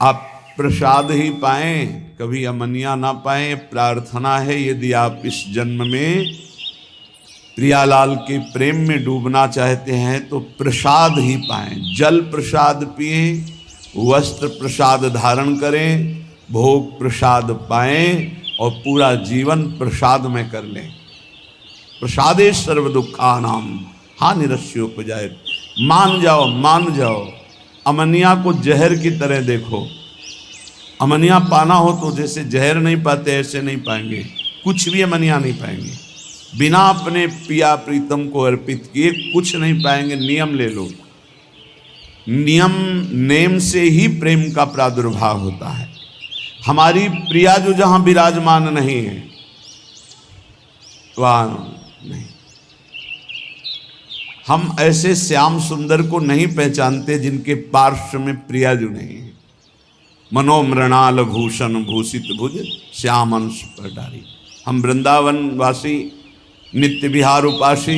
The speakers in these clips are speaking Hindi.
आप प्रसाद ही पाएं, कभी अमनिया ना पाएं। प्रार्थना है यदि आप इस जन्म में प्रियालाल के प्रेम में डूबना चाहते हैं तो प्रसाद ही पाएं। जल प्रसाद पिएं, वस्त्र प्रसाद धारण करें, भोग प्रसाद पाएं और पूरा जीवन प्रसाद में कर लें। प्रसादे सर्व दुखानाम हानिरस्योपजायते। मान जाओ, मान जाओ। अमनिया को जहर की तरह देखो। अमनिया पाना हो तो जैसे जहर नहीं पाते ऐसे नहीं पाएंगे, कुछ भी अमनिया नहीं पाएंगे। बिना अपने पिया प्रीतम को अर्पित किए कुछ नहीं पाएंगे। नियम ले लो, नियम नेम से ही प्रेम का प्रादुर्भाव होता है। हमारी प्रिया जो जहां विराजमान नहीं है वहां नहीं। हम ऐसे श्याम सुंदर को नहीं पहचानते जिनके पार्श्व में प्रिया जो नहीं है। मनोमृणाल भूषण भूषित भुज श्याम अंश परडारी। हम वृंदावन वासी नित्य विहार उपासी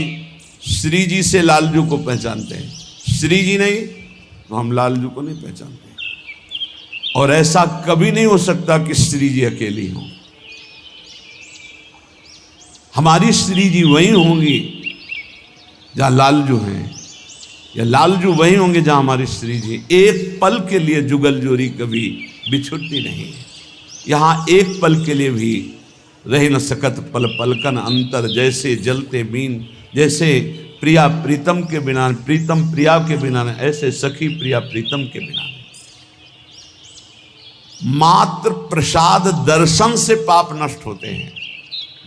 श्री जी से लालजू को पहचानते हैं। श्री जी नहीं तो हम लालजू को नहीं पहचानते। और ऐसा कभी नहीं हो सकता कि श्री जी अकेली हों। हमारी श्री जी वही होंगी जहां लालजू हैं, या लालजू वही होंगे जहां हमारी श्री जी। एक पल के लिए जुगल जोरी कभी बिछुड़ती नहीं है। यहां एक पल के लिए भी रह न सकत पल पलकन अंतर। जैसे जलते बीन, जैसे प्रिया प्रीतम के बिना, प्रीतम प्रिया के बिना, ऐसे सखी प्रिया प्रीतम के बिना। मात्र प्रसाद दर्शन से पाप नष्ट होते हैं।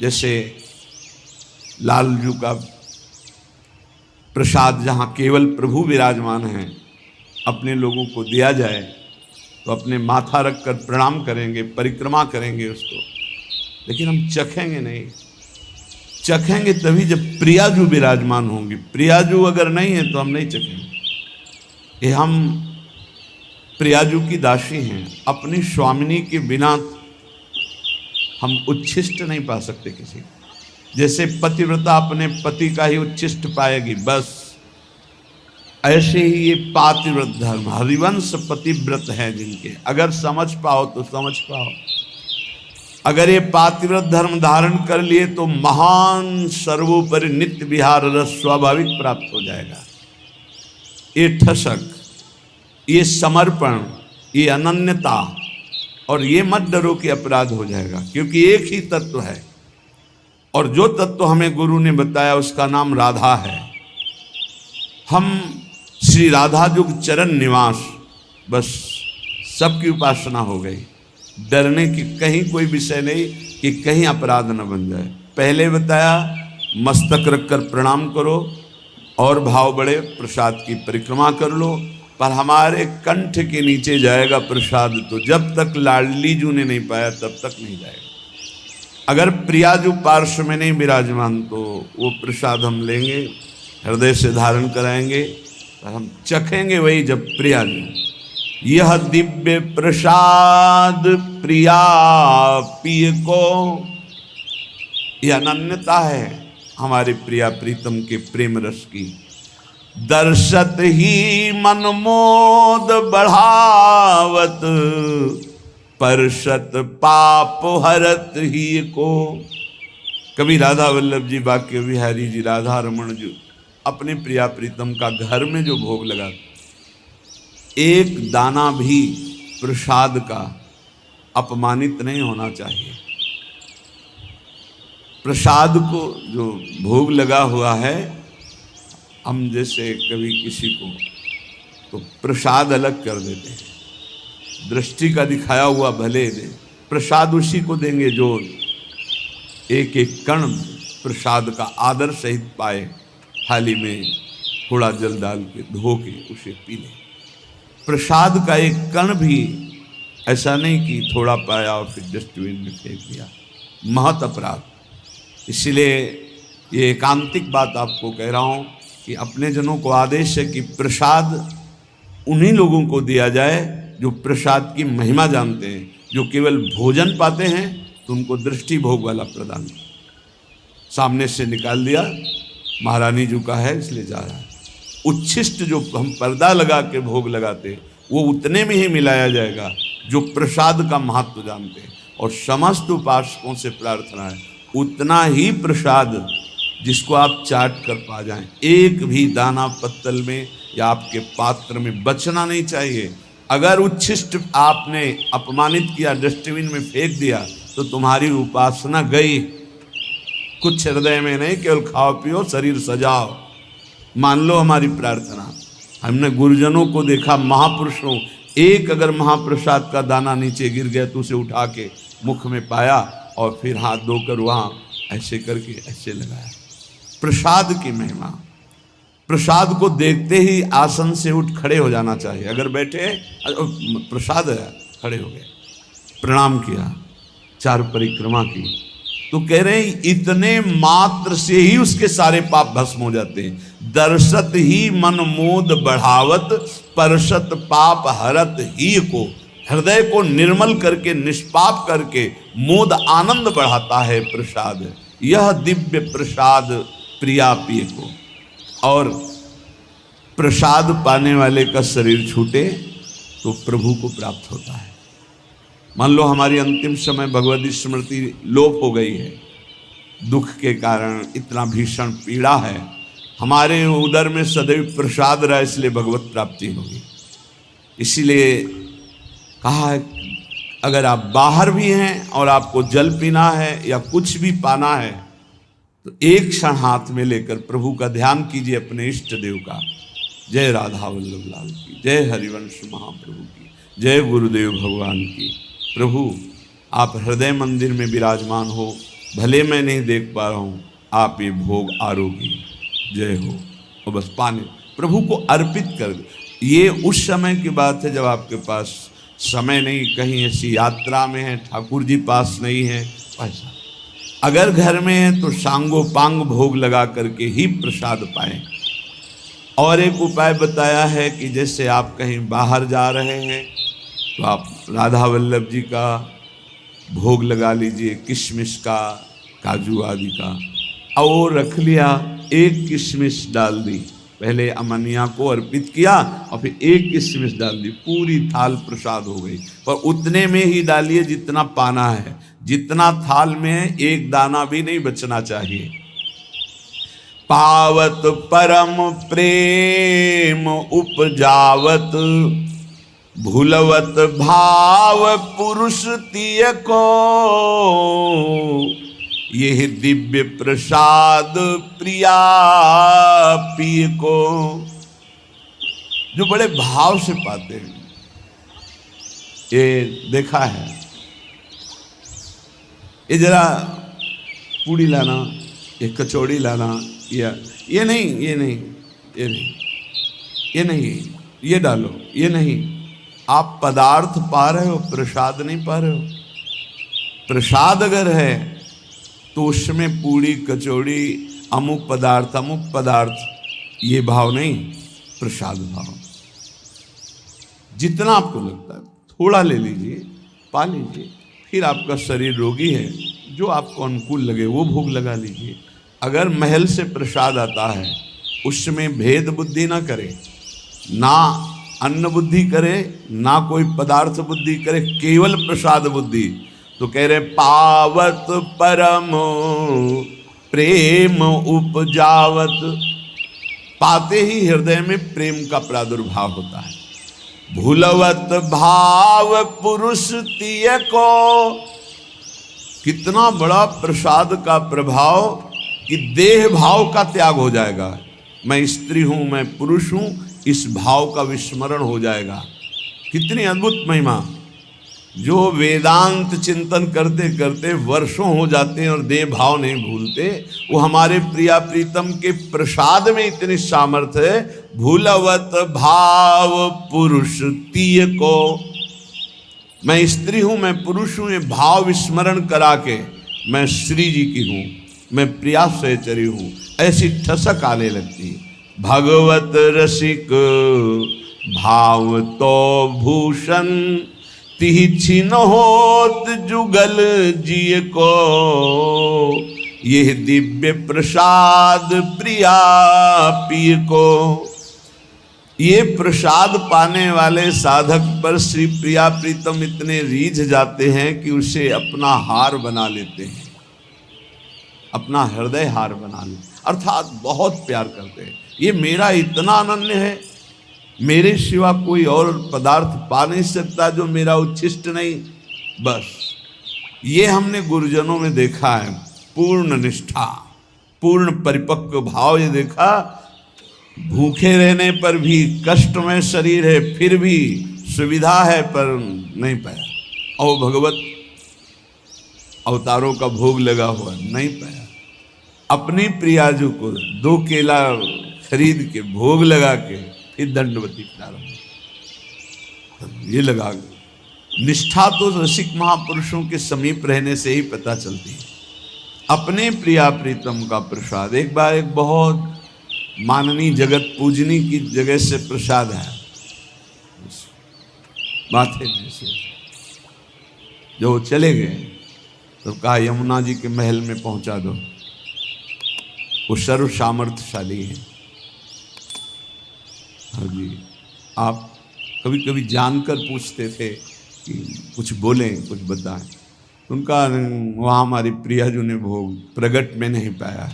जैसे लालजू का प्रसाद जहाँ केवल प्रभु विराजमान हैं, अपने लोगों को दिया जाए तो अपने माथा रखकर प्रणाम करेंगे, परिक्रमा करेंगे उसको, लेकिन हम चखेंगे नहीं। चखेंगे तभी जब प्रियाजू विराजमान होंगी। प्रियाजू अगर नहीं है तो हम नहीं चखेंगे। ये हम प्रियाजू की दासी हैं। अपनी स्वामिनी के बिना हम उच्छिष्ट नहीं पा सकते किसी। जैसे पतिव्रता अपने पति का ही उच्छिष्ट पाएगी, बस ऐसे ही ये पातिव्रत धर्म, हरिवंश पतिव्रत हैं जिनके, अगर समझ पाओ तो समझ पाओ। अगर ये पातिव्रत धर्म धारण कर लिए तो महान सर्वोपरि नित्य विहार रस स्वाभाविक प्राप्त हो जाएगा। ये ठसक, ये समर्पण, ये अनन्यता, और ये मत डरो कि अपराध हो जाएगा, क्योंकि एक ही तत्व है। और जो तत्व हमें गुरु ने बताया उसका नाम राधा है। हम श्री राधा जुग चरण निवास, बस सबकी उपासना हो गई। डरने की कहीं कोई विषय नहीं कि कहीं अपराध न बन जाए। पहले बताया मस्तक रखकर प्रणाम करो और भाव बड़े प्रसाद की परिक्रमा कर लो, पर हमारे कंठ के नीचे जाएगा प्रसाद तो जब तक लाडली जू ने नहीं पाया तब तक नहीं जाएगा। अगर प्रियाजू पार्श्व में नहीं विराजमान तो वो प्रसाद हम लेंगे, हृदय से धारण कराएंगे, पर हम चखेंगे वही जब प्रियाजू। यह दिव्य प्रसाद प्रिया पिय को, यह अनन्यता है हमारे प्रिया प्रीतम के प्रेम रस की। दर्शत ही मनमोद बढ़ावत, परशत पाप हरत ही को। कभी राधा वल्लभ जी, बाके बिहारी जी, राधा रमन जी अपने प्रिया प्रीतम का घर में जो भोग लगा, एक दाना भी प्रसाद का अपमानित नहीं होना चाहिए। प्रसाद को जो भोग लगा हुआ है, हम जैसे कभी किसी को तो प्रसाद अलग कर देते हैं, दृष्टि का दिखाया हुआ भले दे, प्रसाद उसी को देंगे जो एक एक कण प्रसाद का आदर सहित पाए। थाली में थोड़ा जल डाल के धो के उसे पी ले। प्रसाद का एक कण भी ऐसा नहीं कि थोड़ा पाया और फिर डस्टबिन में फेंक दिया, महत अपराध। इसलिए ये एकांतिक बात आपको कह रहा हूँ कि अपने जनों को आदेश है कि प्रसाद उन्हीं लोगों को दिया जाए जो प्रसाद की महिमा जानते हैं। जो केवल भोजन पाते हैं तो उनको दृष्टि भोग वाला प्रदान, सामने से निकाल दिया, महारानी जी का है इसलिए जा रहा है। उच्छिष्ट जो हम पर्दा लगा के भोग लगाते वो उतने में ही मिलाया जाएगा जो प्रसाद का महत्व जानते हैं। और समस्त उपासकों से प्रार्थना है उतना ही प्रसाद जिसको आप चाट कर पा जाएं, एक भी दाना पत्तल में या आपके पात्र में बचना नहीं चाहिए। अगर उच्छिष्ट आपने अपमानित किया, डस्टबिन में फेंक दिया, तो तुम्हारी उपासना गई। कुछ हृदय में नहीं, केवल खाओ पियो शरीर सजाओ। मान लो हमारी प्रार्थना। हमने गुरुजनों को देखा, महापुरुषों, एक अगर महाप्रसाद का दाना नीचे गिर गया तो उसे उठा के मुख में पाया और फिर हाथ धोकर वहाँ ऐसे करके ऐसे लगाया। प्रसाद की महिमा, प्रसाद को देखते ही आसन से उठ खड़े हो जाना चाहिए। अगर बैठे प्रसाद है, खड़े हो गए, प्रणाम किया, 4 परिक्रमा की, तो कह रहे हैं इतने मात्र से ही उसके सारे पाप भस्म हो जाते हैं। दर्शत ही मन मोद बढ़ावत, परसत पाप हरत ही को। हृदय को निर्मल करके, निष्पाप करके मोद आनंद बढ़ाता है प्रसाद। यह दिव्य प्रसाद प्रिया पिय को। और प्रसाद पाने वाले का शरीर छूटे तो प्रभु को प्राप्त होता है। मान लो हमारी अंतिम समय भगवती स्मृति लोप हो गई है, दुख के कारण इतना भीषण पीड़ा है, हमारे उदर में सदैव प्रसाद रहा, इसलिए भगवत प्राप्ति होगी। इसीलिए कहा है अगर आप बाहर भी हैं और आपको जल पीना है या कुछ भी पाना है तो एक क्षण हाथ में लेकर प्रभु का ध्यान कीजिए, अपने इष्ट देव का। जय राधा वल्लभ लाल की, जय हरिवंश महाप्रभु की, जय गुरुदेव भगवान की। प्रभु आप हृदय मंदिर में विराजमान हो, भले मैं नहीं देख पा रहा हूँ, आप ये भोग आरोगी, जय हो। और बस पाने प्रभु को अर्पित कर दे। ये उस समय की बात है जब आपके पास समय नहीं, कहीं ऐसी यात्रा में है, ठाकुर जी पास नहीं है, ऐसा। अगर घर में है तो सांगो पांग भोग लगा करके ही प्रसाद पाएं। और एक उपाय बताया है कि जैसे आप कहीं बाहर जा रहे हैं तो आप राधा वल्लभ जी का भोग लगा लीजिए, किशमिश का, काजू आदि का, और रख लिया, एक किशमिश डाल दी, पहले अमनिया को अर्पित किया और फिर एक किशमिश डाल दी, पूरी थाल प्रसाद हो गई। पर उतने में ही डालिए जितना पाना है, जितना थाल में है एक दाना भी नहीं बचना चाहिए। पावत परम प्रेम उपजावत, भूलवत भाव पुरुष तिय को, यह दिव्य प्रसाद प्रिया पिय को। जो बड़े भाव से पाते हैं, ये देखा है। ये जरा पूड़ी लाना, ये कचौड़ी लाना, ये नहीं, ये नहीं, ये नहीं, ये नहीं, ये डालो, ये नहीं। आप पदार्थ पा रहे हो, प्रसाद नहीं पा रहे हो। प्रसाद अगर है तो उसमें पूड़ी कचौड़ी अमुक पदार्थ, ये भाव नहीं, प्रसाद भाव। जितना आपको लगता है थोड़ा ले लीजिए, पा लीजिए। फिर आपका शरीर रोगी है, जो आपको अनुकूल लगे वो भोग लगा लीजिए। अगर महल से प्रसाद आता है उसमें भेद बुद्धि ना करे, ना अन्न बुद्धि करे, ना कोई पदार्थ बुद्धि करे, केवल प्रसाद बुद्धि, तो कह रहे पावत परम प्रेम उपजावत। पाते ही हृदय में प्रेम का प्रादुर्भाव होता है। भूलवत भाव पुरुष तिय को। कितना बड़ा प्रसाद का प्रभाव कि देह भाव का त्याग हो जाएगा। मैं स्त्री हूं, मैं पुरुष हूं, इस भाव का विस्मरण हो जाएगा। कितनी अद्भुत महिमा। जो वेदांत चिंतन करते करते वर्षों हो जाते हैं और देह भाव नहीं भूलते, वो हमारे प्रिया प्रीतम के प्रसाद में इतनी सामर्थ्य है। भूलवत भाव पुरुष तिय को। मैं स्त्री हूं, मैं पुरुष हूं, ये भाव विस्मरण करा के मैं श्री जी की हूं, मैं प्रिया सहचरी हूं, ऐसी ठसक आने लगती। भगवत रसिक भाव तो भूषण, तिहि छिन होत जुगल जिय को। यह दिव्य प्रसाद प्रिया पिय को। ये प्रसाद पाने वाले साधक पर श्री प्रिया प्रीतम इतने रीझ जाते हैं कि उसे अपना हार बना लेते हैं, अपना हृदय हार बना लेते, अर्थात बहुत प्यार करते हैं। ये मेरा इतना अनन्य है, मेरे सिवा कोई और पदार्थ पा नहीं सकता जो मेरा उच्छिष्ट नहीं। बस ये हमने गुरुजनों में देखा है, पूर्ण निष्ठा, पूर्ण परिपक्व भाव। ये देखा, भूखे रहने पर भी, कष्ट में शरीर है फिर भी, सुविधा है पर नहीं पाया। और भगवत अवतारों का भोग लगा हुआ नहीं पाया। अपनी प्रियाजू को 2 केला खरीद के भोग लगा के फिर दंडवती प्रारंभ, ये लगा। निष्ठा तो रसिक महापुरुषों के समीप रहने से ही पता चलती है। अपने प्रिया प्रीतम का प्रसाद, एक बार एक बहुत माननीय जगत पूजनी की जगह से प्रसाद है, माथे में से जो चले गए तो कहा यमुना जी के महल में पहुंचा दो, वो सर्व सामर्थ्यशाली है। हाँ जी, आप कभी कभी जानकर पूछते थे कि कुछ बोलें, कुछ बताएं, उनका वहाँ हमारी प्रियाजू ने भोग प्रगट में नहीं पाया,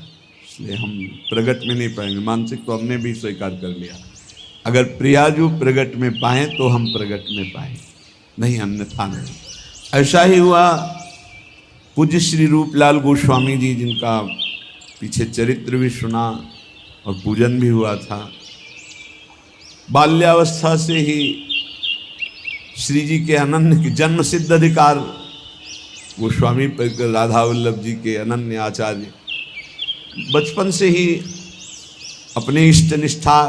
इसलिए हम प्रगट में नहीं पाएंगे। मानसिक तो हमने भी स्वीकार कर लिया, अगर प्रियाजू प्रगट में पाएं तो हम प्रगट में पाएं, नहीं अन्यथा नहीं। ऐसा ही हुआ पूज्य श्री रूपलाल गोस्वामी जी, जिनका पीछे चरित्र भी सुना और पूजन भी हुआ था। बाल्यावस्था से ही श्री जी के अनन्य की जन्म सिद्ध अधिकार गोस्वामी पर राधा वल्लभ जी के अनन्य आचार्य, बचपन से ही अपने इष्ट निष्ठा,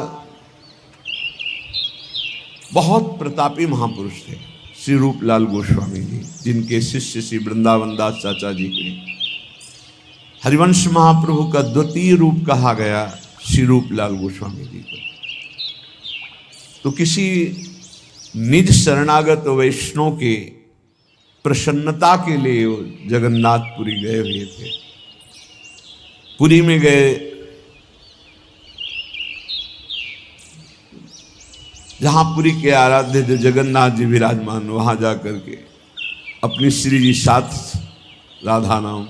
बहुत प्रतापी महापुरुष थे श्री रूपलाल गोस्वामी जी, जिनके शिष्य श्री वृंदावन दास चाचा जी के हरिवंश महाप्रभु का द्वितीय रूप कहा गया श्री रूपलाल गोस्वामी जी को। तो किसी निज शरणागत वैष्णव के प्रसन्नता के लिए वो जगन्नाथपुरी गए हुए थे। पुरी में गए, जहां पुरी के आराध्य जो जगन्नाथ जी विराजमान, वहां जाकर के अपनी श्री जी साथ राधा नाम,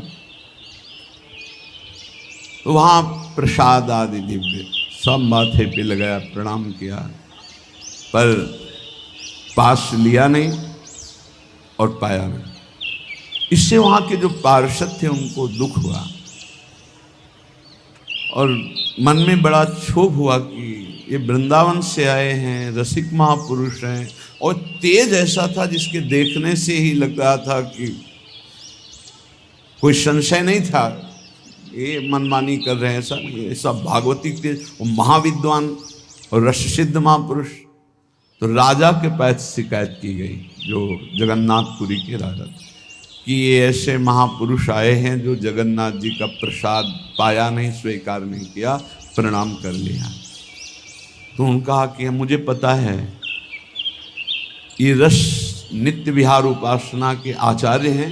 तो वहां प्रसाद आदि दिव्य सब माथे पे लगाया, प्रणाम किया, पर पास लिया नहीं और पाया नहीं। इससे वहां के जो पार्षद थे उनको दुख हुआ और मन में बड़ा क्षोभ हुआ कि ये वृंदावन से आए हैं, रसिक महापुरुष हैं, और तेज ऐसा था जिसके देखने से ही लग रहा था कि कोई संशय नहीं था ये मनमानी कर रहे हैं, ऐसा नहीं, ऐसा भागवती तेज, वो महाविद्वान और रस सिद्ध महापुरुष। तो राजा के पास शिकायत की गई, जो जगन्नाथपुरी के राजा, कि ये ऐसे महापुरुष आए हैं जो जगन्नाथ जी का प्रसाद पाया नहीं, स्वीकार नहीं किया, प्रणाम कर लिया। तो उन्होंने कहा कि मुझे पता है ये रस नित्य विहार उपासना के आचार्य हैं,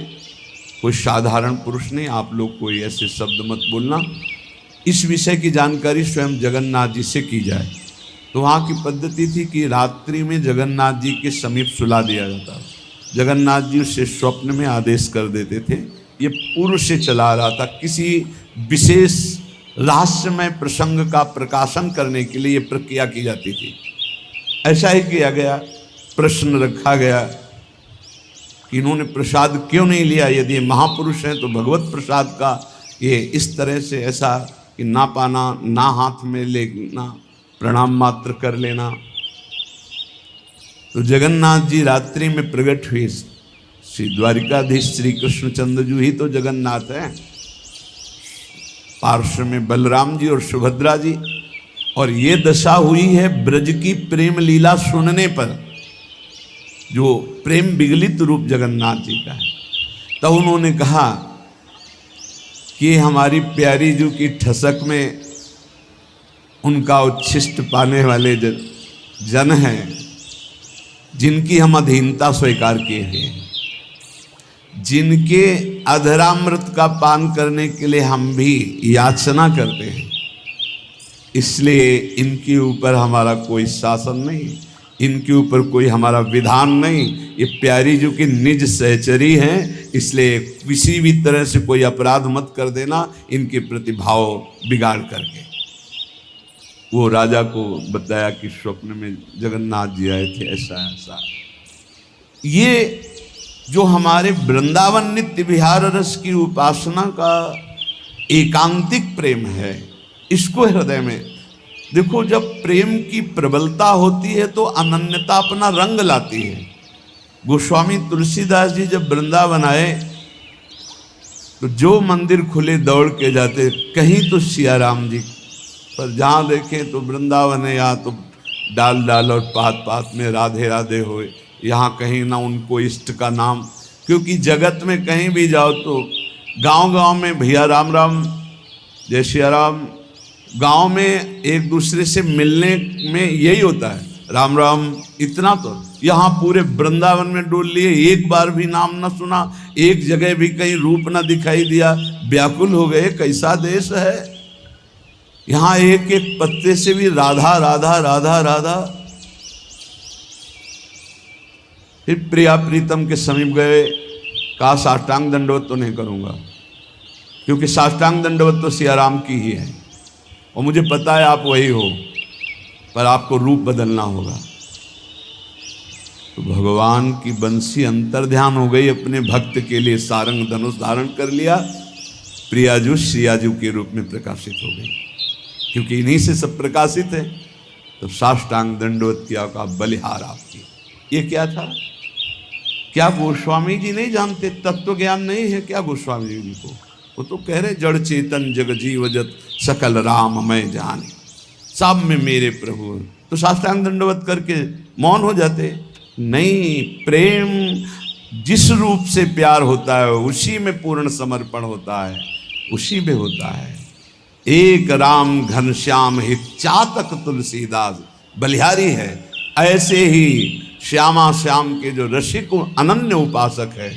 कोई साधारण पुरुष नहीं, आप लोग कोई ऐसे शब्द मत बोलना, इस विषय की जानकारी स्वयं जगन्नाथ जी से की जाए। तो वहाँ की पद्धति थी कि रात्रि में जगन्नाथ जी के समीप सुला दिया जाता। जगन्नाथ जी उसे स्वप्न में आदेश कर देते थे। ये पूर्व से चला रहा था, किसी विशेष रहस्यमय प्रसंग का प्रकाशन करने के लिए ये प्रक्रिया की जाती थी। ऐसा ही किया गया, प्रश्न रखा गया कि इन्होंने प्रसाद क्यों नहीं लिया, यदि महापुरुष हैं तो भगवत प्रसाद का ये इस तरह से ऐसा कि ना पाना, ना हाथ में लेना, प्रणाम मात्र कर लेना। तो जगन्नाथ जी रात्रि में प्रकट हुए, श्री द्वारिकाधीश श्री कृष्णचंद्र जी ही तो जगन्नाथ हैं, पार्श्व में बलराम जी और सुभद्रा जी, और ये दशा हुई है ब्रज की प्रेम लीला सुनने पर, जो प्रेम विगलित रूप जगन्नाथ जी का है। तब उन्होंने कहा कि हमारी प्यारी जू की ठसक में उनका उच्छिष्ट पाने वाले जन हैं जिनकी हम अधीनता स्वीकार किए हैं, जिनके अधरामृत का पान करने के लिए हम भी याचना करते हैं, इसलिए इनके ऊपर हमारा कोई शासन नहीं, इनके ऊपर कोई हमारा विधान नहीं। ये प्यारी जो कि निज सहचरी हैं, इसलिए किसी भी तरह से कोई अपराध मत कर देना इनके प्रति भाव बिगाड़ करके। वो राजा को बताया कि स्वप्न में जगन्नाथ जी आए थे, ऐसा ऐसा। ये जो हमारे वृंदावन नित्य विहार रस की उपासना का एकांतिक प्रेम है, इसको हृदय में देखो। जब प्रेम की प्रबलता होती है तो अनन्यता अपना रंग लाती है। गोस्वामी तुलसीदास जी जब वृंदावन आए तो जो मंदिर खुले दौड़ के जाते, कहीं तो सिया राम जी, पर जहाँ देखें तो वृंदावन है, यहाँ तो डाल डाल और पात पात में राधे राधे होए, यहाँ कहीं ना उनको इष्ट का नाम। क्योंकि जगत में कहीं भी जाओ तो गांव गांव में भैया राम राम जय सिया राम, गांव में एक दूसरे से मिलने में यही होता है, राम राम इतना। तो यहाँ पूरे वृंदावन में डोल लिए, एक बार भी नाम न सुना, एक जगह भी कहीं रूप न दिखाई दिया, व्याकुल हो गए। कैसा देश है, यहाँ एक एक पत्ते से भी राधा राधा राधा राधा। फिर प्रिया प्रीतम के समीप गए, कहा साष्टांग दंडवत तो नहीं करूँगा, क्योंकि साष्टांग दंडवत तो सिया राम की ही है और मुझे पता है आप वही हो, पर आपको रूप बदलना होगा। तो भगवान की बंसी अंतर्ध्यान हो गई, अपने भक्त के लिए सारंग धनुष धारण कर लिया, प्रियाजू श्रियाजू के रूप में प्रकाशित हो गई, क्योंकि इन्हीं से सब प्रकाशित है। तो साष्टांग दंडवत किया, का बलिहार आपकी। ये क्या था? क्या गोस्वामी जी नहीं जानते? तत्व ज्ञान नहीं है क्या गोस्वामी जी को? वो तो कह रहे जड़ चेतन जग जीव जत सकल राम मैं जाने, सब में मेरे प्रभु। तो साष्टांग दंडवत करके मौन हो जाते? नहीं, प्रेम जिस रूप से प्यार होता है उसी में पूर्ण समर्पण होता है, उसी में होता है। एक राम घनश्याम हित चातक तुलसीदास बलिहारी है। ऐसे ही श्यामा श्याम के जो रसिक अनन्य उपासक है,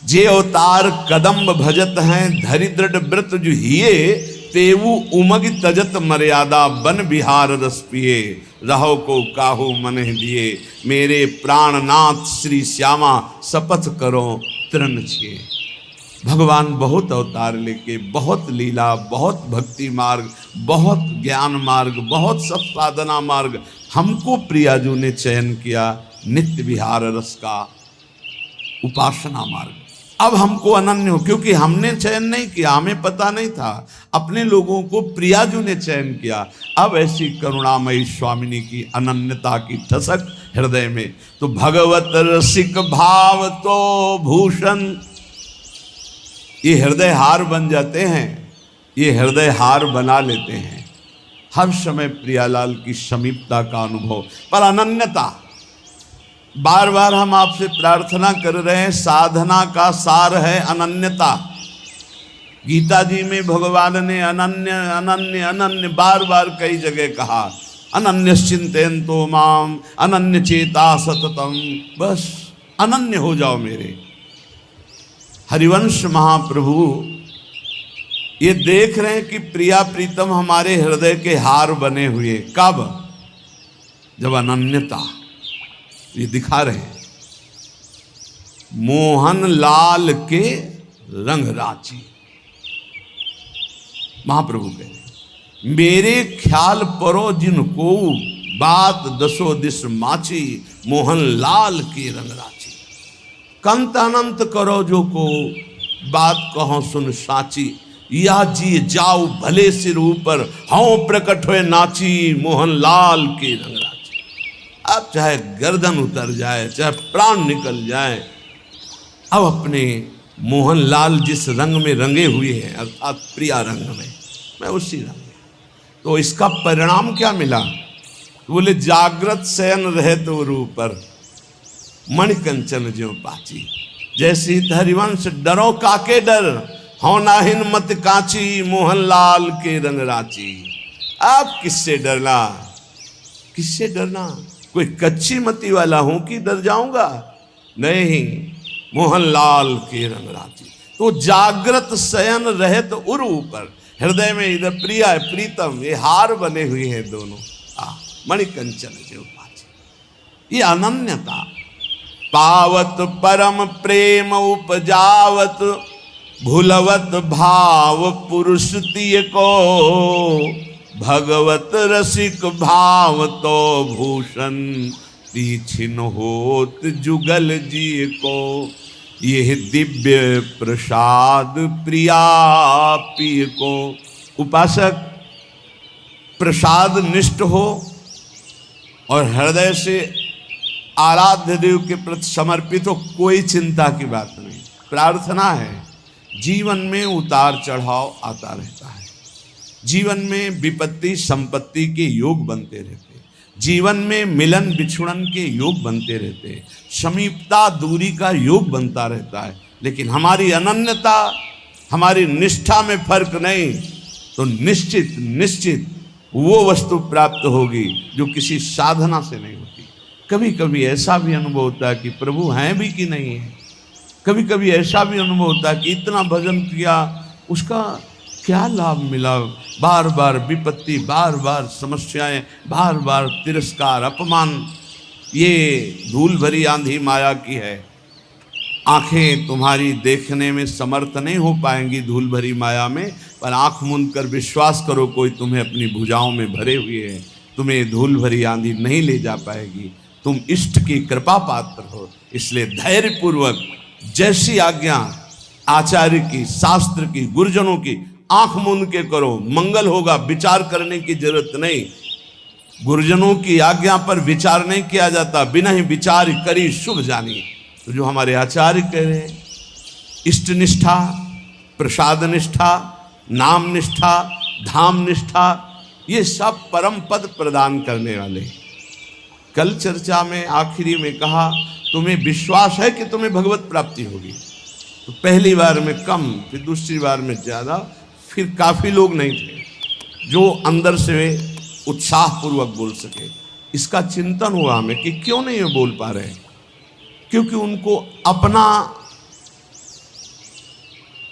जे अवतार कदम्ब भजत हैं धरि दृढ़ व्रत जो हिये, तेवु उमग तजत मर्यादा बन बिहार रस पिए, रहो को काहू मन दिए, मेरे प्राणनाथ श्री श्यामा शपथ करो तृण छिए। भगवान बहुत अवतार लेके, बहुत लीला, बहुत भक्ति मार्ग, बहुत ज्ञान मार्ग, बहुत सब साधना मार्ग हमको प्रियाजू ने चयन किया, नित्य विहार रस का उपासना मार्ग। अब हमको अनन्य हो, क्योंकि हमने चयन नहीं किया, हमें पता नहीं था, अपने लोगों को प्रियाजू ने चयन किया। अब ऐसी करुणामयी स्वामिनी की अनन्यता की ठसक हृदय में, तो भगवत रसिक भाव तो भूषण, ये हृदय हार बन जाते हैं, ये हृदय हार बना लेते हैं। हर समय प्रियालाल की समीपता का अनुभव, पर अनन्यता। बार बार हम आपसे प्रार्थना कर रहे हैं, साधना का सार है अनन्यता। गीता जी में भगवान ने अनन्य अनन्य अनन्य बार बार कई जगह कहा, अनन्य चिंतयन्तो माम अनन्य चेता सततम। बस अनन्य हो जाओ मेरे। हरिवंश महाप्रभु ये देख रहे हैं कि प्रिया प्रीतम हमारे हृदय के हार बने हुए। कब? जब अनन्यता, ये दिखा रहे हैं। मोहन लाल के रंग राची, महाप्रभु कह रहे, मेरे ख्याल परो जिनको बात दसो दिस माची, मोहन लाल के रंग राची। कंत अनंत करो जो को बात कहो सुन साची, या जी जाओ भले सिर ऊपर हाँ प्रकट हुए नाची, मोहन लाल के रंग राची। अब चाहे गर्दन उतर जाए, चाहे प्राण निकल जाए, अब अपने मोहन लाल जिस रंग में रंगे हुए हैं, अर्थात प्रिया रंग में, मैं उसी रंग में। तो इसका परिणाम क्या मिला? बोले जागृत शयन रहे तो रूपर, मणिकंचन ज्यों पाची। जैसी हरिवंश डरो काके डर, हो नाहिन मत काची, मोहन लाल के रंग राची। आप किससे डरना? किससे डरना? कोई कच्ची मती वाला हूं कि डर जाऊंगा? नहीं, मोहन लाल के रंग राची। तो जागृत शयन रहे तो उर ऊपर, हृदय में इधर प्रिया है प्रीतम, ये हार बने हुए हैं दोनों। मणिकंचन जो पाचे, ये अनन्यता। पावत परम प्रेम उपजावत, भूलवत भाव पुरुष तिय को, भगवत रसिक भाव तो भूषण, तीछिन होत जुगल जी को। यह दिव्य प्रसाद प्रिया पिय को। उपासक प्रसाद निष्ठ हो और हृदय से आराध्य देव के प्रति समर्पित हो, कोई चिंता की बात नहीं। प्रार्थना है, जीवन में उतार चढ़ाव आता रहता है, जीवन में विपत्ति संपत्ति के योग बनते रहते, जीवन में मिलन बिछुड़न के योग बनते रहते, समीपता दूरी का योग बनता रहता है। लेकिन हमारी अनन्यता, हमारी निष्ठा में फर्क नहीं, तो निश्चित निश्चित वो वस्तु प्राप्त होगी जो किसी साधना से नहीं होती। कभी कभी ऐसा भी अनुभव होता है कि प्रभु हैं भी कि नहीं है। कभी कभी ऐसा भी अनुभव होता है कि इतना भजन किया, उसका क्या लाभ मिला। बार बार विपत्ति, बार बार समस्याएं, बार बार तिरस्कार, अपमान, ये धूल भरी आंधी माया की है। आंखें तुम्हारी देखने में समर्थ नहीं हो पाएंगी धूल भरी माया में, पर आंख मूंद कर विश्वास करो, कोई तुम्हें अपनी भुजाओं में भरे हुए है, तुम्हें धूल भरी आंधी नहीं ले जा पाएगी। तुम इष्ट की कृपा पात्र हो, इसलिए धैर्यपूर्वक जैसी आज्ञा आचार्य की, शास्त्र की, गुरुजनों की, आंख मूंद के करो, मंगल होगा। विचार करने की जरूरत नहीं। गुरुजनों की आज्ञा पर विचार नहीं किया जाता, बिना ही विचार करी शुभ जानी। तो जो हमारे आचार्य कह रहे हैं, इष्ट निष्ठा, प्रसाद निष्ठा, नाम निष्ठा, धाम निष्ठा, ये सब परम पद प्रदान करने वाले। कल चर्चा में आखिरी में कहा, तुम्हें विश्वास है कि तुम्हें भगवत प्राप्ति होगी। तो पहली बार में कम, फिर दूसरी बार में ज़्यादा, फिर काफ़ी लोग नहीं थे जो अंदर से उत्साहपूर्वक बोल सके। इसका चिंतन हुआ हमें कि क्यों नहीं ये बोल पा रहे। क्योंकि उनको अपना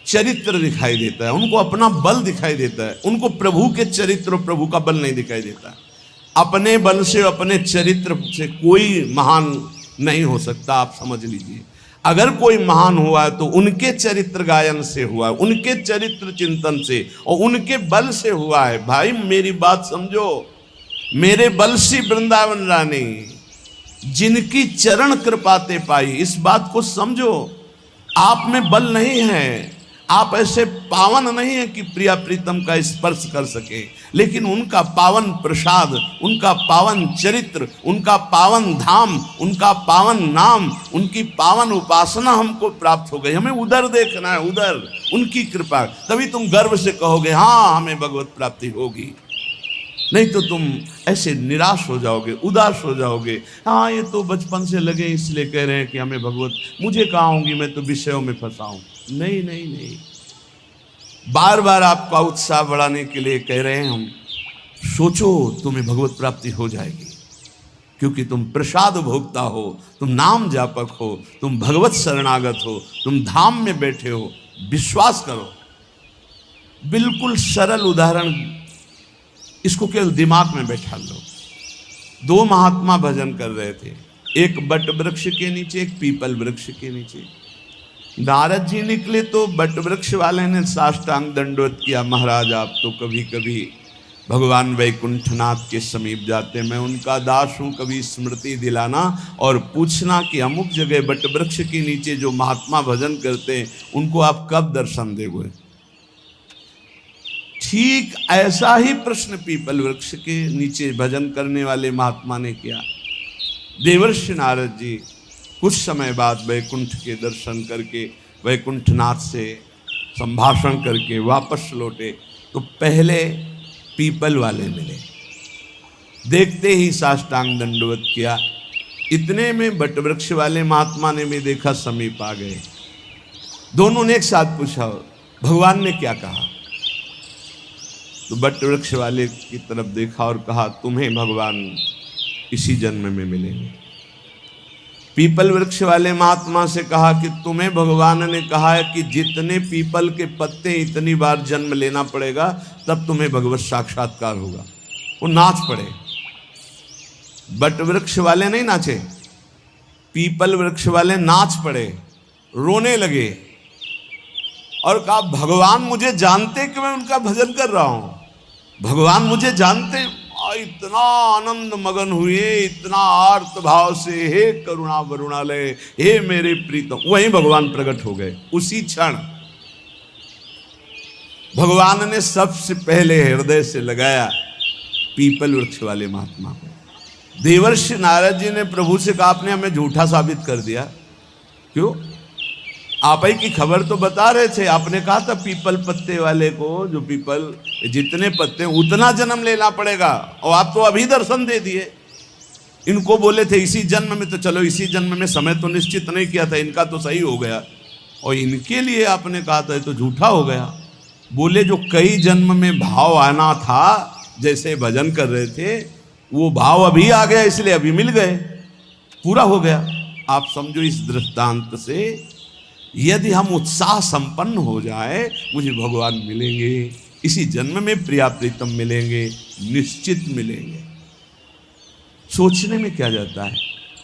चरित्र दिखाई देता है, उनको अपना बल दिखाई देता है, उनको प्रभु के चरित्र और प्रभु का बल नहीं दिखाई देता। अपने बल से, अपने चरित्र से कोई महान नहीं हो सकता। आप समझ लीजिए, अगर कोई महान हुआ है तो उनके चरित्र गायन से हुआ है, उनके चरित्र चिंतन से और उनके बल से हुआ है। भाई मेरी बात समझो, मेरे बल से वृंदावन रानी जिनकी चरण कृपाते पाई, इस बात को समझो। आप में बल नहीं है, आप ऐसे पावन नहीं है कि प्रिया प्रीतम का स्पर्श कर सके, लेकिन उनका पावन प्रसाद, उनका पावन चरित्र, उनका पावन धाम, उनका पावन नाम, उनकी पावन उपासना हमको प्राप्त हो गई। हमें उधर देखना है, उधर उनकी कृपा, तभी तुम गर्व से कहोगे हाँ हमें भगवत प्राप्ति होगी। नहीं तो तुम ऐसे निराश हो जाओगे, उदास हो जाओगे। हाँ ये तो बचपन से लगे इसलिए कह रहे हैं कि हमें भगवत, मुझे कहाँ होंगी, मैं तो विषयों में फंसा हूँ। नहीं नहीं नहीं, बार बार आपका उत्साह बढ़ाने के लिए कह रहे हैं हम। सोचो तुम्हें भगवत प्राप्ति हो जाएगी, क्योंकि तुम प्रसाद भोक्ता हो, तुम नाम जापक हो, तुम भगवत शरणागत हो, तुम धाम में बैठे हो। विश्वास करो। बिल्कुल सरल उदाहरण, इसको केवल दिमाग में बैठा लो। दो महात्मा भजन कर रहे थे, एक बट वृक्ष के नीचे, एक पीपल वृक्ष के नीचे। नारद जी निकले तो बट वृक्ष वाले ने साष्टांग दंडवत किया, महाराज आप तो कभी कभी भगवान वैकुंठनाथ के समीप जाते, मैं उनका दास हूँ, कभी स्मृति दिलाना और पूछना कि अमुक जगह बट वृक्ष के नीचे जो महात्मा भजन करते हैं उनको आप कब दर्शन देंगे। ठीक ऐसा ही प्रश्न पीपल वृक्ष के नीचे भजन करने वाले महात्मा ने किया। देवर्षि नारद जी कुछ समय बाद वैकुंठ के दर्शन करके, वैकुंठनाथ से संभाषण करके वापस लौटे तो पहले पीपल वाले मिले। देखते ही साष्टांग दंडवत किया। इतने में बट वृक्ष वाले महात्मा ने भी देखा, समीप आ गए। दोनों ने एक साथ पूछा भगवान ने क्या कहा। तो बट वृक्ष वाले की तरफ देखा और कहा तुम्हें भगवान इसी जन्म में मिलेंगे। पीपल वृक्ष वाले महात्मा से कहा कि तुम्हें भगवान ने कहा है कि जितने पीपल के पत्ते इतनी बार जन्म लेना पड़ेगा तब तुम्हें भगवत साक्षात्कार होगा। वो नाच पड़े। बट वृक्ष वाले नहीं नाचे, पीपल वृक्ष वाले नाच पड़े, रोने लगे और कहा भगवान मुझे जानते कि मैं उनका भजन कर रहा हूं, भगवान मुझे जानते। इतना आनंद मगन हुए, इतना आर्त भाव से, हे करुणा वरुणालय, हे मेरे प्रीतम। वहीं भगवान प्रकट हो गए। उसी क्षण भगवान ने सबसे पहले हृदय से लगाया पीपल वृक्ष वाले महात्मा को। देवर्षि नारद जी ने प्रभु से कहा आपने हमें झूठा साबित कर दिया। क्यों? आप ही की खबर तो बता रहे थे, आपने कहा था पीपल पत्ते वाले को, जो पीपल जितने पत्ते उतना जन्म लेना पड़ेगा, और आप तो अभी दर्शन दे दिए। इनको बोले थे इसी जन्म में, तो चलो इसी जन्म में, समय तो निश्चित नहीं किया था, इनका तो सही हो गया, और इनके लिए आपने कहा था तो झूठा हो गया। बोले जो कई जन्म में भाव आना था, जैसे भजन कर रहे थे वो भाव अभी आ गया, इसलिए अभी मिल गए, पूरा हो गया। आप समझो इस दृष्टांत से यदि हम उत्साह संपन्न हो जाए, मुझे भगवान मिलेंगे, इसी जन्म में प्रिया प्रीतम मिलेंगे, निश्चित मिलेंगे। सोचने में क्या जाता है?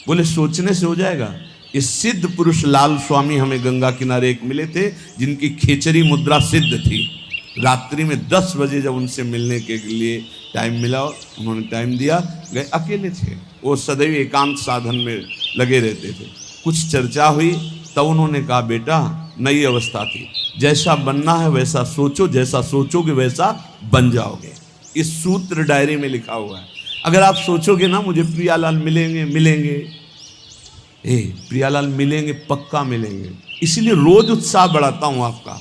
बोले सोचने से हो जाएगा। इस सिद्ध पुरुष लाल स्वामी हमें गंगा किनारे एक मिले थे, जिनकी खेचरी मुद्रा सिद्ध थी। रात्रि में 10 बजे जब उनसे मिलने के लिए टाइम मिला, उन्होंने टाइम दिया, गए। अकेले थे वो, सदैव एकांत साधन में लगे रहते थे। कुछ चर्चा हुई, तब उन्होंने कहा बेटा नई अवस्था थी, जैसा बनना है वैसा सोचो, जैसा सोचोगे वैसा बन जाओगे। इस सूत्र डायरी में लिखा हुआ है। अगर आप सोचोगे ना मुझे प्रियालाल मिलेंगे मिलेंगे, प्रियालाल मिलेंगे, पक्का मिलेंगे। इसलिए रोज उत्साह बढ़ाता हूं आपका।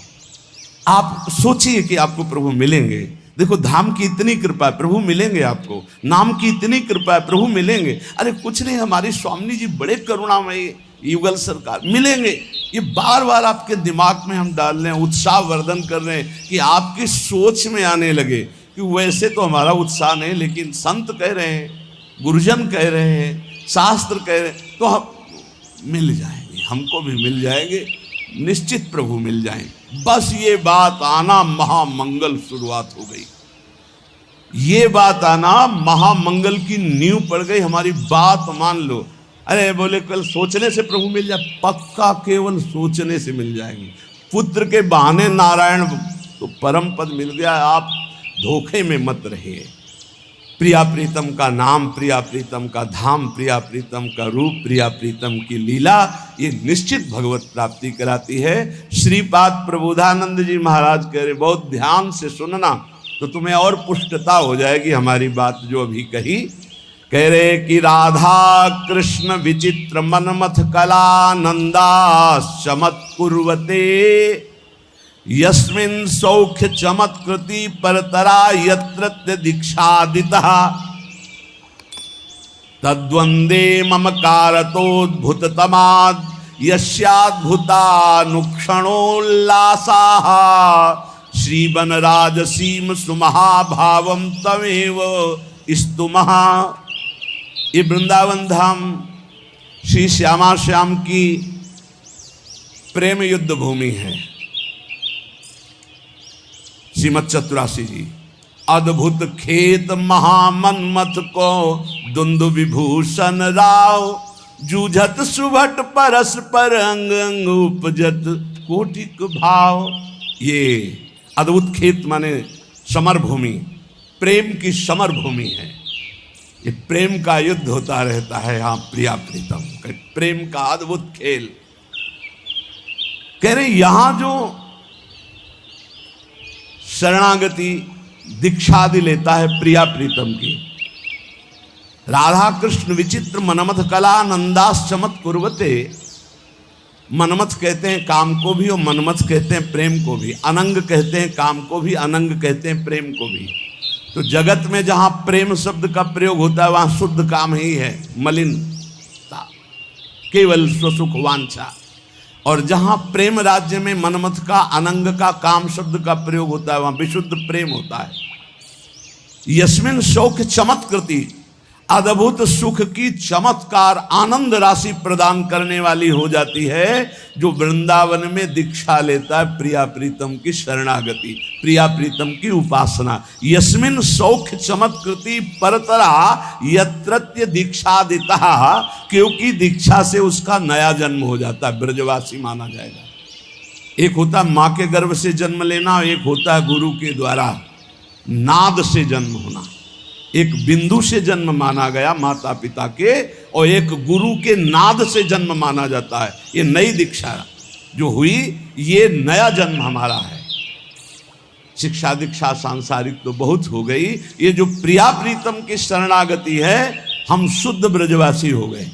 आप सोचिए कि आपको प्रभु मिलेंगे। देखो धाम की इतनी कृपा है, प्रभु मिलेंगे आपको। नाम की इतनी कृपा है, प्रभु मिलेंगे। अरे कुछ नहीं, हमारी स्वामी जी बड़े करुणामयी, युगल सरकार मिलेंगे। ये बार बार आपके दिमाग में हम डाल रहे हैं, उत्साह वर्धन कर रहे हैं कि आपकी सोच में आने लगे कि वैसे तो हमारा उत्साह नहीं, लेकिन संत कह रहे हैं, गुरुजन कह रहे हैं, शास्त्र कह रहे हैं, तो हम मिल जाएंगे, हमको भी मिल जाएंगे, निश्चित प्रभु मिल जाएंगे। बस ये बात आना महामंगल शुरुआत हो गई। ये बात आना महामंगल की नींव पड़ गई। हमारी बात मान लो। अरे बोले कल सोचने से प्रभु मिल जाए, पक्का केवल सोचने से मिल जाएंगे। पुत्र के बहाने नारायण तो परम पद मिल गया, आप धोखे में मत रहिए। प्रिया प्रीतम का नाम, प्रिया प्रीतम का धाम, प्रिया प्रीतम का रूप, प्रिया प्रीतम की लीला, ये निश्चित भगवत प्राप्ति कराती है। श्रीपाद प्रबोधानंद जी महाराज कह रहे बहुत ध्यान से सुनना, तो तुम्हें और पुष्टता हो जाएगी हमारी बात जो अभी कही। कह रहे कि राधा कृष्ण विचित्र मनमथ कला नंदा चमत्कुर्वते यस्मिन् सौख्य चमत्कृति परतरा यत्र दीक्षादितः तद्वंदे ममकारतोद्भुत तमाद यस्याद्भुतानुक्षणोल्लासाः श्रीवनराजसीम सुमहाभावं तमेव स्तुमः। ये वृंदावन धाम श्री श्यामा श्याम की प्रेम युद्ध भूमि है। श्रीमद चतुरासी जी अद्भुत खेत महामन्मथ को दुंदु विभूषण राव जूझत सुभट परस्पर अंग अंग उपजत कोटिक भाव। ये अद्भुत खेत माने समर भूमि, प्रेम की समर भूमि है। ये प्रेम का युद्ध होता रहता है यहाँ प्रिया प्रीतम, प्रेम का अद्भुत खेल। कह रहे यहाँ जो शरणागति दीक्षादि लेता है प्रिया प्रीतम की, राधा कृष्ण विचित्र मनमथ कला नंदास चमत कुर्वते। मनमथ कहते हैं काम को भी और मनमथ कहते हैं प्रेम को भी। अनंग कहते हैं काम को भी, अनंग कहते हैं प्रेम को भी। तो जगत में जहां प्रेम शब्द का प्रयोग होता है वहां शुद्ध काम ही है, मलिनता, केवल स्वसुख वांछा। और जहां प्रेम राज्य में मनमथ का अनंग का काम शब्द का प्रयोग होता है वहां विशुद्ध प्रेम होता है। यस्मिन शौक चमत्कृति, अद्भुत सुख की चमत्कार आनंद राशि प्रदान करने वाली हो जाती है जो वृंदावन में दीक्षा लेता है प्रिया प्रीतम की शरणागति, प्रिया प्रीतम की उपासना। यस्मिन सौख्य चमत्कृति परतरा यत्रत्य दीक्षादिता, क्योंकि दीक्षा से उसका नया जन्म हो जाता है, ब्रजवासी माना जाएगा। एक होता है माँ के गर्भ से जन्म लेना, एक होता है गुरु के द्वारा नाद से जन्म होना। एक बिंदु से जन्म माना गया माता पिता के, और एक गुरु के नाद से जन्म माना जाता है। ये नई दीक्षा जो हुई, ये नया जन्म हमारा है। शिक्षा दीक्षा सांसारिक तो बहुत हो गई, ये जो प्रिया प्रीतम की शरणागति है, हम शुद्ध ब्रजवासी हो गए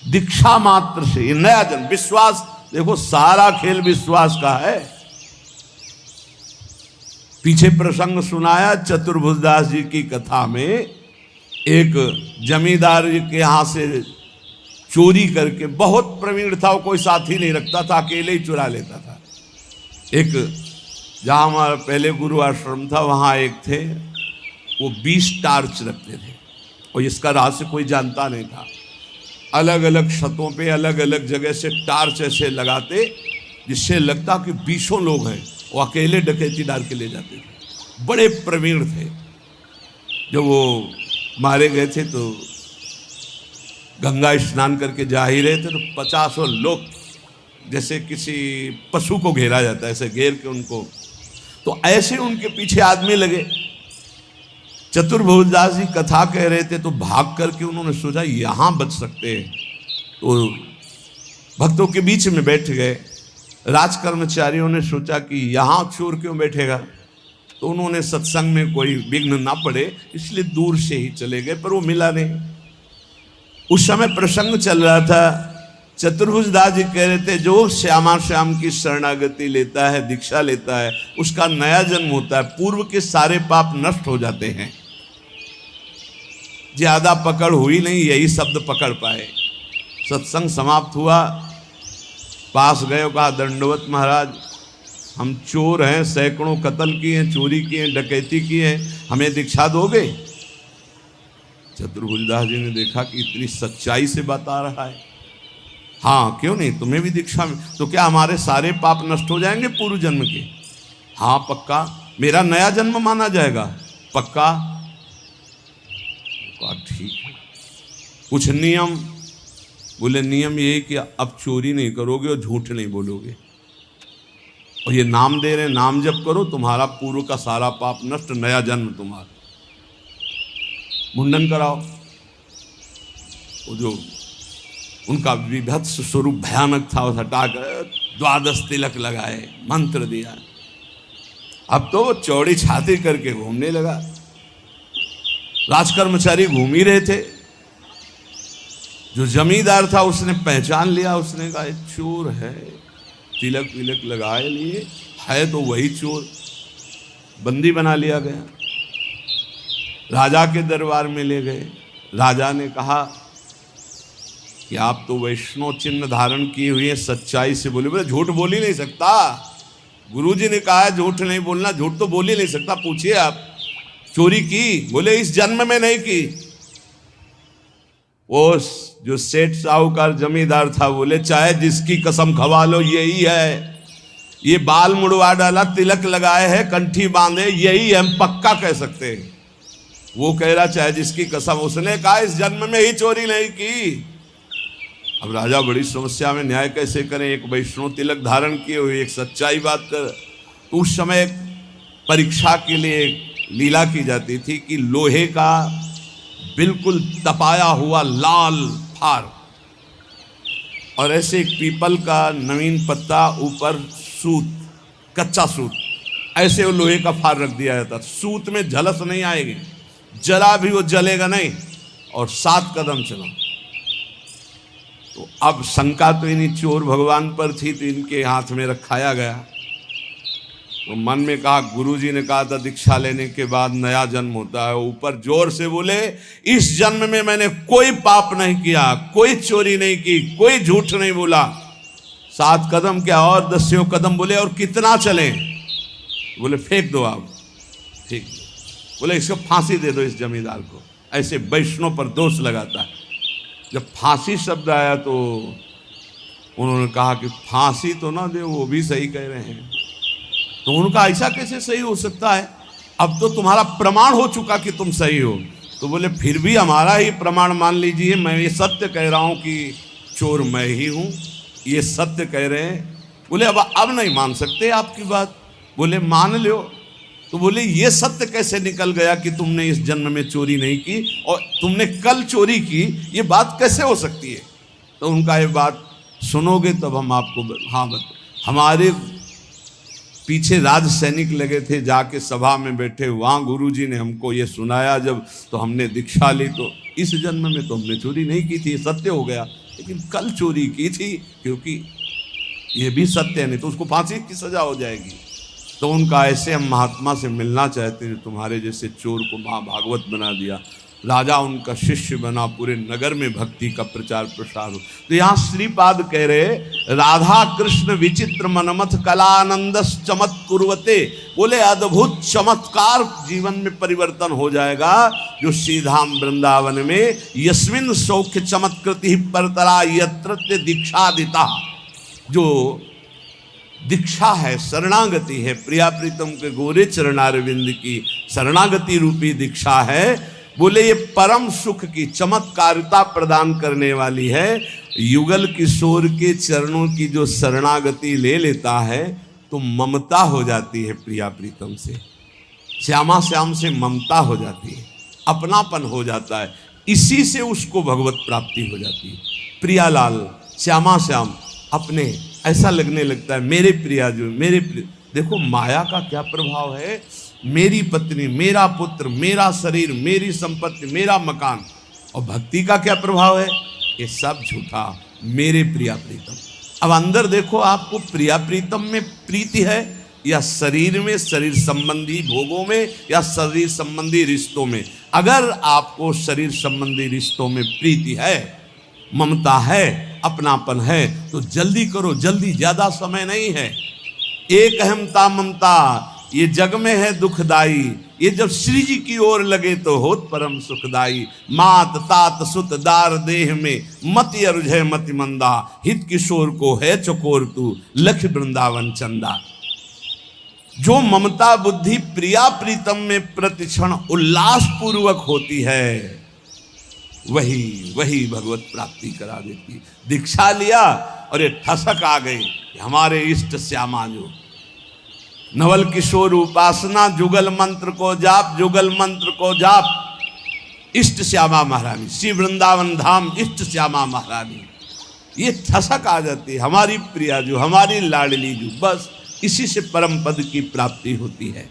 दीक्षा मात्र से। ये नया जन्म, विश्वास देखो, सारा खेल विश्वास का है। पीछे प्रसंग सुनाया चतुर्भुजदास जी की कथा में, एक जमींदार के यहाँ से चोरी करके, बहुत प्रवीण था, वो कोई साथी नहीं रखता था, अकेले ही चुरा लेता था। एक जहाँ हमारा पहले गुरु आश्रम था, वहाँ एक थे, वो 20 टार्च रखते थे, और इसका रहस्य कोई जानता नहीं था। अलग अलग छतों पे अलग अलग जगह से टार्च ऐसे लगाते, जिससे लगता कि 20 लोग हैं। वो अकेले डकैती डाल के ले जाते थे, बड़े प्रवीण थे। जब वो मारे गए थे तो गंगा स्नान करके जा ही रहे थे, तो 50 लोग, जैसे किसी पशु को घेरा जाता है, ऐसे घेर के उनको, तो ऐसे उनके पीछे आदमी लगे। चतुर्भुजदास जी कथा कह रहे थे, तो भाग करके उन्होंने सोचा यहाँ बच सकते हैं, तो भक्तों के बीच में बैठ गए। राज कर्मचारियों ने सोचा कि यहाँ चोर क्यों बैठेगा, तो उन्होंने सत्संग में कोई विघ्न ना पड़े इसलिए दूर से ही चले गए, पर वो मिला नहीं। उस समय प्रसंग चल रहा था, चतुर्भुजदास जी कह रहे थे, जो श्यामा श्याम की शरणागति लेता है, दीक्षा लेता है, उसका नया जन्म होता है, पूर्व के सारे पाप नष्ट हो जाते हैं। ज्यादा पकड़ हुई नहीं, यही शब्द पकड़ पाए। सत्संग समाप्त हुआ, पास गए, कहा दंडवत महाराज, हम चोर हैं, सैकड़ों कत्ल किए हैं, चोरी किए हैं, डकैती की है, हमें दीक्षा दोगे? चतुर्भुजदास जी ने देखा कि इतनी सच्चाई से बता रहा है, हाँ क्यों नहीं, तुम्हें भी दीक्षा में, तो क्या हमारे सारे पाप नष्ट हो जाएंगे पूर्व जन्म के? हाँ पक्का, मेरा नया जन्म माना जाएगा, पक्का। ठीक है, कुछ नियम? बोले नियम ये कि अब चोरी नहीं करोगे और झूठ नहीं बोलोगे, और ये नाम दे रहे, नाम जप करो, तुम्हारा पूर्व का सारा पाप नष्ट, नया जन्म तुम्हारा। मुंडन कराओ। वो जो उनका विभत्स स्वरूप भयानक था, उस हटाकर 12 तिलक लगाए, मंत्र दिया। अब तो वो चौड़ी छाती करके घूमने लगा। राजकर्मचारी घूम ही रहे थे, जो जमींदार था उसने पहचान लिया, उसने कहा चोर है, तिलक विलक लगाए लिए है, तो वही चोर। बंदी बना लिया गया, राजा के दरबार में ले गए। राजा ने कहा कि आप तो वैष्णव चिन्ह धारण किए हुए हैं, सच्चाई से बोले। बोले झूठ बोल ही नहीं सकता, गुरुजी ने कहा है झूठ नहीं बोलना, झूठ तो बोल ही नहीं सकता। पूछिए आप, चोरी की? बोले इस जन्म में नहीं की। वो जो सेठ साहूकार जमींदार था, बोले चाहे जिसकी कसम खवा लो, यही है, ये बाल मुड़वा डाला, तिलक लगाए है, कंठी बांधे, यही हम पक्का कह सकते हैं। वो कह रहा चाहे जिसकी कसम, उसने कहा इस जन्म में ही चोरी नहीं की। अब राजा बड़ी समस्या में, न्याय कैसे करें? एक वैष्णव तिलक धारण किए हुए, एक सच्चाई बात कर। तो उस समय परीक्षा के लिए लीला की जाती थी कि लोहे का बिल्कुल तपाया हुआ लाल फार, और ऐसे एक पीपल का नवीन पत्ता, ऊपर सूत, कच्चा सूत, ऐसे वो लोहे का फार रख दिया जाता। सूत में झलस नहीं आएगी, जला भी वो जलेगा नहीं, और 7 कदम चलो। तो अब शंका तो इन्हीं चोर भगवान पर थी, तो इनके हाथ में रखाया गया। तो मन में कहा, गुरुजी ने कहा था दीक्षा लेने के बाद नया जन्म होता है। ऊपर जोर से बोले, इस जन्म में मैंने कोई पाप नहीं किया, कोई चोरी नहीं की, कोई झूठ नहीं बोला। 7 कदम क्या और 10 कदम बोले, और कितना चले? बोले फेंक दो आप। ठीक, बोले इसको फांसी दे दो इस जमींदार को, ऐसे वैष्णव पर दोष लगाता है। जब फांसी शब्द आया तो उन्होंने कहा कि फांसी तो ना दे, वो भी सही कह रहे हैं। तो उनका ऐसा कैसे सही हो सकता है, अब तो तुम्हारा प्रमाण हो चुका कि तुम सही हो। तो बोले फिर भी हमारा ही प्रमाण मान लीजिए, मैं ये सत्य कह रहा हूँ कि चोर मैं ही हूँ, ये सत्य कह रहे हैं। बोले अब नहीं मान सकते आपकी बात। बोले मान लो। तो बोले ये सत्य कैसे निकल गया कि तुमने इस जन्म में चोरी नहीं की और तुमने कल चोरी की, ये बात कैसे हो सकती है। तो उनका ये बात सुनोगे तब हम आपको हाँ हमारे पीछे राज सैनिक लगे थे, जाके सभा में बैठे, वहाँ गुरुजी ने हमको ये सुनाया जब, तो हमने दीक्षा ली। तो इस जन्म में तो हमने चोरी नहीं की थी, सत्य हो गया, लेकिन कल चोरी की थी, क्योंकि ये भी सत्य है, नहीं तो उसको फांसी की सजा हो जाएगी। तो उनका ऐसे हम महात्मा से मिलना चाहते हैं, तुम्हारे जैसे चोर को महाभागवत बना दिया, राजा उनका शिष्य बना, पूरे नगर में भक्ति का प्रचार प्रसार हो। तो यहाँ श्रीपाद कह रहे राधा कृष्ण विचित्र मनमथ कलानंद चमत कुर्वते। बोले अद्भुत चमत्कार जीवन में परिवर्तन हो जाएगा जो श्रीधाम वृंदावन में यस्मिन सौख्य चमत्कृति परतरा यत्र दीक्षादिता। जो दीक्षा है, शरणागति है, प्रिया प्रीतम के गोरे चरणारविंद की शरणागति रूपी दीक्षा है। बोले ये परम सुख की चमत्कारिता प्रदान करने वाली है। युगल किशोर के चरणों की जो शरणागति ले लेता है तो ममता हो जाती है प्रिया प्रीतम से, श्यामा श्याम से ममता हो जाती है, अपनापन हो जाता है, इसी से उसको भगवत प्राप्ति हो जाती है। प्रियालाल श्यामा श्याम अपने ऐसा लगने लगता है मेरे प्रिया जो मेरे देखो माया का क्या प्रभाव है। मेरी पत्नी, मेरा पुत्र, मेरा शरीर, मेरी संपत्ति, मेरा मकान। और भक्ति का क्या प्रभाव है, ये सब झूठा, मेरे प्रिया प्रीतम। अब अंदर देखो आपको प्रिया प्रीतम में प्रीति है या शरीर में, शरीर संबंधी भोगों में या शरीर संबंधी रिश्तों में। अगर आपको शरीर संबंधी रिश्तों में प्रीति है, ममता है, अपनापन है, तो जल्दी करो, जल्दी, ज्यादा समय नहीं है। एक अहमता ममता ये जग में है दुखदाई, ये जब श्री जी की ओर लगे तो होत परम सुखदाई। मात तात सुत दार देह में मति अरुझे मति मंदा, हित किशोर को है चकोर तू लख वृंदावन चंदा। जो ममता बुद्धि प्रिया प्रीतम में प्रतिक्षण उल्लास पूर्वक होती है, वही भगवत प्राप्ति करा देती। दीक्षा लिया और ये ठसक आ गई, हमारे इष्ट श्यामा जो नवल किशोर उपासना, जुगल मंत्र को जाप, जुगल मंत्र को जाप, इष्ट श्यामा महारानी, श्री वृंदावन धाम इष्ट श्यामा महारानी, ये ठसक आ जाती, हमारी प्रिया जो, हमारी लाडली जो, बस इसी से परम पद की प्राप्ति होती है।